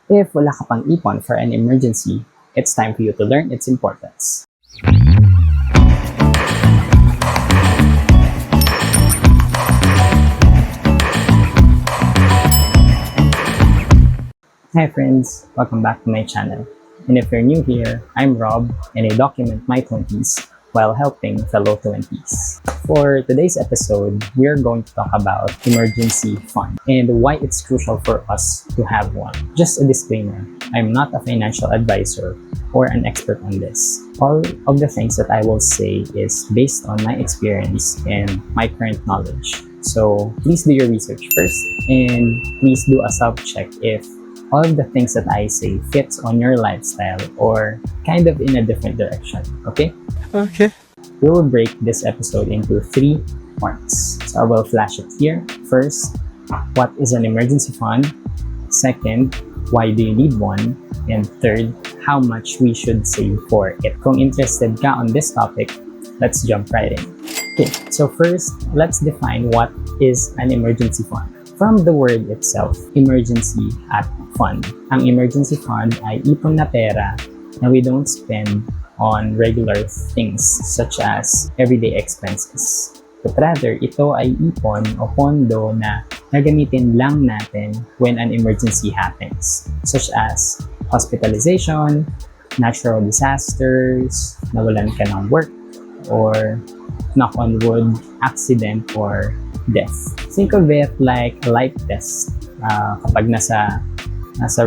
If wala ka pang ipon for an emergency, it's time for you to learn its importance. Hi friends, welcome back to my channel. And if you're new here, I'm Rob and I document my 20s while helping fellow 20s. For today's episode, we are going to talk about emergency fund and why it's crucial for us to have one. Just a disclaimer, I'm not a financial advisor or an expert on this. All of the things that I will say is based on my experience and my current knowledge. So please do your research first and please do a self-check if all of the things that I say fits on your lifestyle or kind of in a different direction, okay? Okay. We will break this episode into 3 parts. So I will flash it here. First, what is an emergency fund? Second, why do you need one? And third, how much we should save for it. Kung interested ka on this topic, let's jump right in. Okay, so first, let's define what is an emergency fund. From the word itself, emergency at fund. Ang emergency fund ay ipon na pera na we don't spend on regular things such as everyday expenses. But rather, ito ay ipon o pondo na nagamitin lang natin when an emergency happens, such as hospitalization, natural disasters, nawalan ka ng work, or knock on wood, accident or death. Think of it like a life test kapag nasa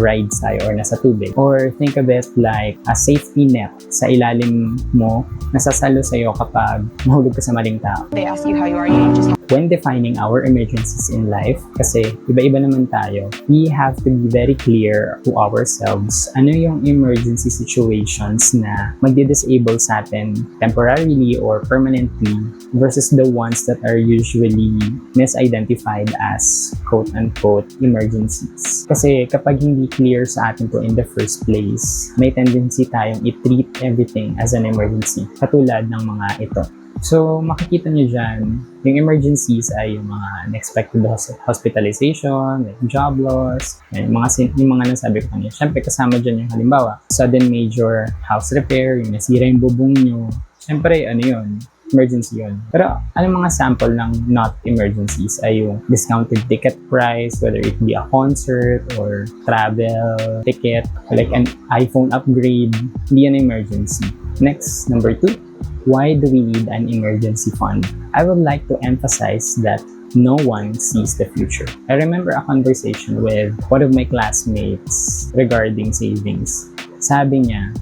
rides tayo or nasa tubig. Or think of it like a safety net sa ilalim mo, nasasalo sa'yo kapag mahulog ka sa maling tao. They ask you how you are, you just When defining our emergencies in life, kasi iba-iba naman tayo, we have to be very clear to ourselves ano yung emergency situations na magdi-disable sa atin temporarily or permanently versus the ones that are usually misidentified as quote-unquote emergencies. Kasi kapag hindi clear sa atin to in the first place, may tendency tayong i-treat everything as an emergency, katulad ng mga ito. So, makikita nyo dyan, yung emergencies ay yung mga unexpected hospitalization, like job loss, yung mga nasabi ko kanina. Siyempre, kasama dyan yung halimbawa, sudden major house repair, yung nasira yung bubong nyo. Siyempre, ano yun? Emergency yun. Pero, anong mga sample ng not emergencies ay yung discounted ticket price, whether it be a concert or travel ticket, like an iPhone upgrade, hindi yan emergency. Next, number 2. Why do we need an emergency fund? I would like to emphasize that no one sees the future. I remember a conversation with one of my classmates regarding savings. Sabi niya,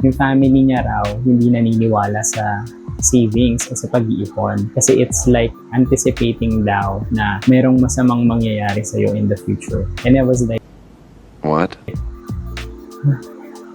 yung family niya raw hindi naniniwala sa savings o sa pag-iipon kasi it's like anticipating daw na merong masamang mangyayari sa'yo in the future. And I was like, What?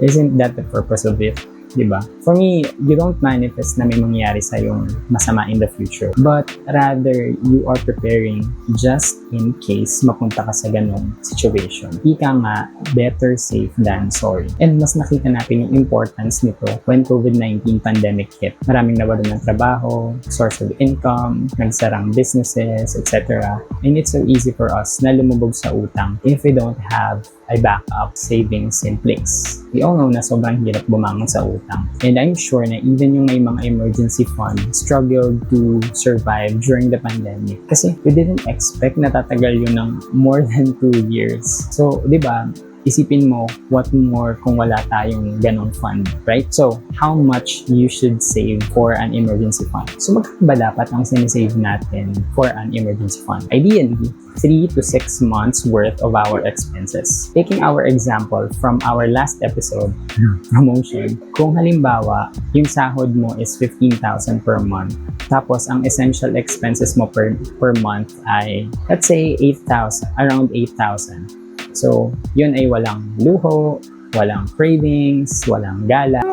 isn't that the purpose of it? Diba? For me, you don't manifest na may mangyayari sa yung masama in the future. But rather, you are preparing just in case mapunta ka sa ganong situation. Ika nga, better safe than sorry. And mas nakita natin yung importance nito when COVID-19 pandemic hit. Maraming nawalan ng trabaho, source of income, nagsarang businesses, etc. And it's so easy for us na lumubog sa utang if we don't have a backup savings in place. We all know na sobrang hirap bumangon sa utang. And I'm sure na even yung may mga emergency fund struggled to survive during the pandemic. Kasi we didn't expect na tatagal yun ng more than 2 years. So, di ba, isipin mo what more kung wala tayong ganong fund, right? So, how much you should save for an emergency fund? So, magkano ba dapat ang sinisave natin for an emergency fund? Ideally, 3 to 6 months worth of our expenses. Taking our example from our last episode, promotion, kung halimbawa, yung sahod mo is 15,000 per month, tapos ang essential expenses mo per month ay, let's say, 8,000, around 8,000. So, yun ay walang luho, walang cravings, walang gala.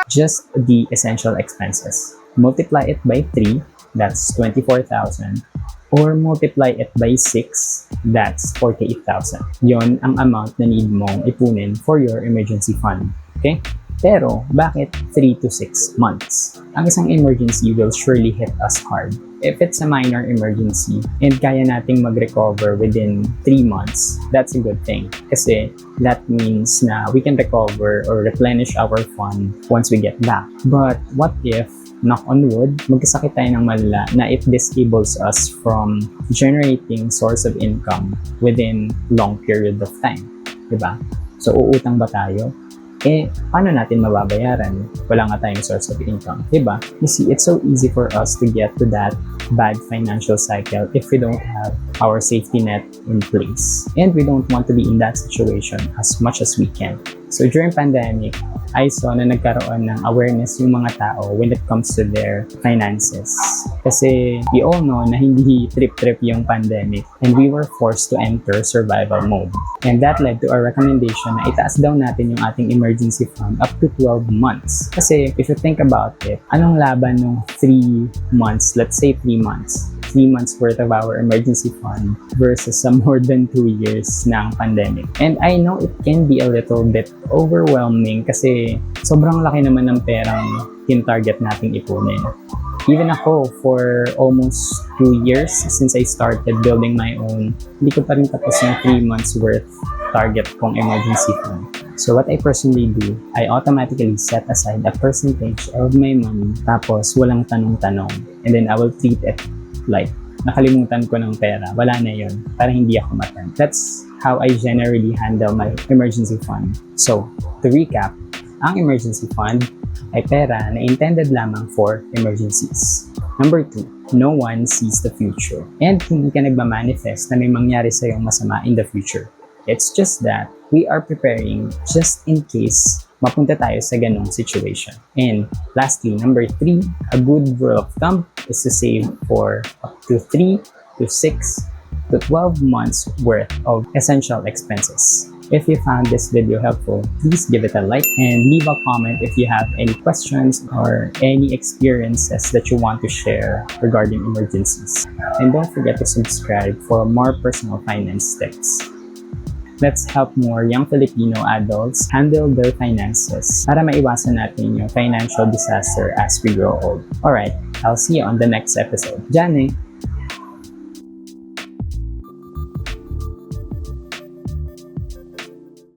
Just the essential expenses. Multiply it by 3, that's 24,000. Or multiply it by 6, that's 48,000. Yun ang amount na need mong ipunin for your emergency fund. Okay? Pero, bakit 3 to 6 months? Ang isang emergency will surely hit us hard. If it's a minor emergency and kaya nating mag-recover within 3 months, that's a good thing. Kasi that means na we can recover or replenish our fund once we get back. But what if, knock on wood, magkasakit tayo ng malala na it disables us from generating source of income within long period of time? Diba? So, uutang ba tayo? Paano natin mababayaran? Wala nga tayong source of income, diba? You see, it's so easy for us to get to that bad financial cycle if we don't have our safety net in place. And we don't want to be in that situation as much as we can. So during pandemic, I saw na nagkaroon ng awareness yung mga tao when it comes to their finances. Kasi we all know na hindi trip-trip yung pandemic and we were forced to enter survival mode. And that led to a recommendation na itaas daw natin yung ating emergency fund up to 12 months. Kasi if you think about it, anong laban ng 3 months, let's say 3 months, 3 months worth of our emergency fund versus sa more than 2 years ng pandemic. And I know it can be a little bit overwhelming kasi sobrang laki naman ng perang tin-target nating ipunin. Even ako, for almost 2 years since I started building my own, hindi ko pa rin tapos yung 3 months worth target kong emergency fund. So what I personally do, I automatically set aside a percentage of my money tapos walang tanong-tanong. And then I will treat it like nakalimutan ko ng pera, wala na yun, para hindi ako matan. That's how I generally handle my emergency fund. So, to recap, ang emergency fund ay pera na intended lamang for emergencies. Number 2, no one sees the future. And hindi ka nagmamanifest na may mangyari sa'yong masama in the future. It's just that we are preparing just in case mapunta tayo sa ganong situation. And lastly, number 3, a good rule of thumb is to save for up to 3 to 6 to 12 months worth of essential expenses. If you found this video helpful, please give it a like and leave a comment if you have any questions or any experiences that you want to share regarding emergencies. And don't forget to subscribe for more personal finance tips. Let's help more young Filipino adults handle their finances para maiwasan natin yung financial disaster as we grow old. Alright, I'll see you on the next episode. Jane!